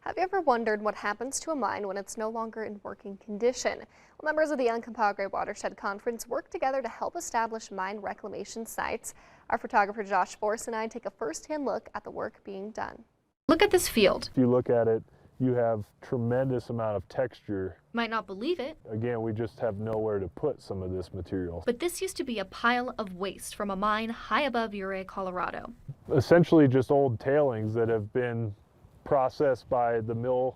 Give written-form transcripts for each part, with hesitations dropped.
Have you ever wondered what happens to a mine when it's no longer in working condition? Well, members of the Uncompahgre Watershed Conference work together to help establish mine reclamation sites. Our photographer Josh Force and I take a first-hand look at the work being done. Look at this field. If you look at it, you have tremendous amount of texture. Might not believe it, Again, we just have nowhere to put some of this material. but this used to be a pile of waste from a mine high above Ouray, Colorado. Essentially just old tailings that have been processed by the mill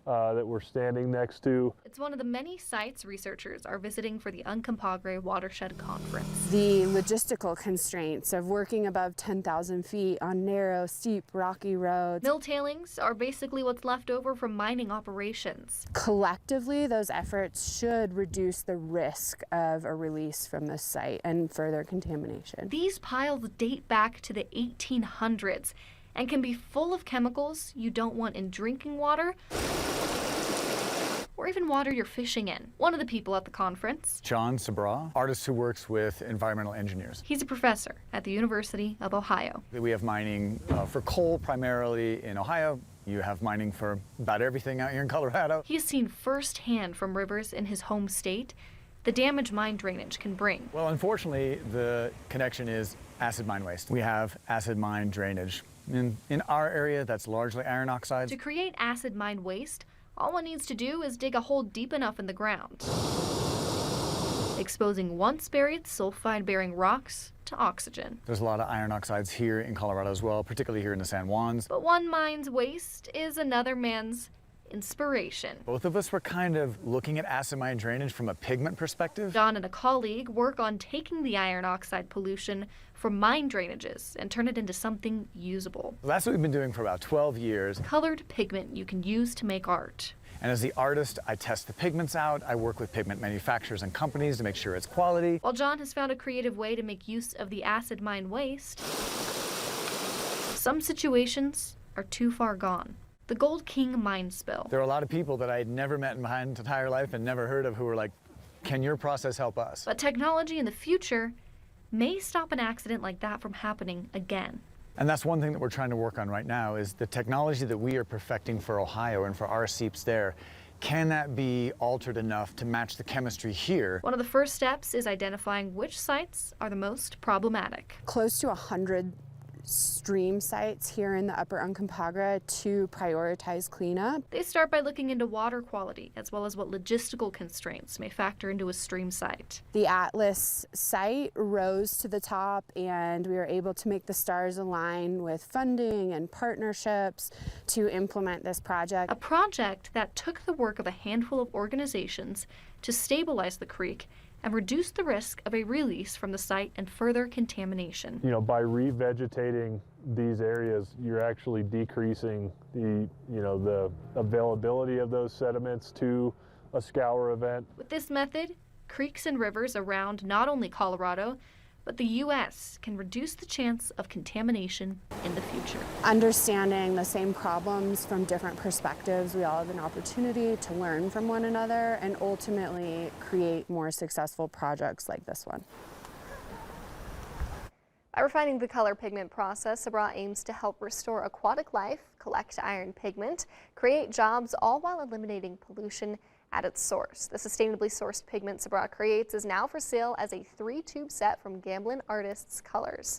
that we're standing next to. It's one of the many sites researchers are visiting for the Uncompahgre Watershed Conference. The logistical constraints of working above 10,000 feet on narrow, steep, rocky roads. Mill tailings are basically what's left over from mining operations. Collectively, those efforts should reduce the risk of a release from this site and further contamination. These piles date back to the 1800s and can be full of chemicals you don't want in drinking water or even water you're fishing in. One of the people at the conference, John Sabra, artist who works with environmental engineers. he's a professor at the University of Ohio. We have mining for coal primarily in Ohio. You have mining for about everything out here in Colorado. He has seen firsthand from rivers in his home state the damage mine drainage can bring. Well, unfortunately, the connection is acid mine waste. We have acid mine drainage. In our area, that's largely iron oxides. To create acid mine waste, all one needs to do is dig a hole deep enough in the ground, exposing once buried sulfide-bearing rocks to oxygen. There's a lot of iron oxides here in Colorado as well, particularly here in the San Juans. But one mine's waste is another man's inspiration. Both of us were kind of looking at acid mine drainage from a pigment perspective. John and a colleague work on taking the iron oxide pollution from mine drainages and turn it into something usable. That's what we've been doing for about 12 years. Colored pigment you can use to make art. And as the artist, I test the pigments out. I work with pigment manufacturers and companies to make sure it's quality. While John has found a creative way to make use of the acid mine waste, some situations are too far gone. The Gold King mine spill. There are a lot of people that I had never met in my entire life and never heard of who were like, can your process help us? But technology in the future may stop an accident like that from happening again. And that's one thing that we're trying to work on right now is the technology that we are perfecting for Ohio and for our seeps there. Can that be altered enough to match the chemistry here? One of the first steps is identifying which sites are the most problematic. Close to 100 stream sites here in the upper Uncompahgre to prioritize cleanup. They start by looking into water quality as well as what logistical constraints may factor into a stream site. The Atlas site rose to the top and we were able to make the stars align with funding and partnerships to implement this project. A project that took the work of a handful of organizations to stabilize the creek and reduce the risk of a release from the site and further contamination. You know, by revegetating these areas, you're actually decreasing the availability of those sediments to a scour event. With this method, creeks and rivers around not only Colorado, but the U.S. can reduce the chance of contamination in the future. Understanding the same problems from different perspectives, we all have an opportunity to learn from one another and ultimately create more successful projects like this one. By refining the color pigment process, Sabra aims to help restore aquatic life, collect iron pigment, create jobs, all while eliminating pollution at its source. The sustainably sourced pigment Sabra creates is now for sale as a 3-tube set from Gamblin Artists Colors.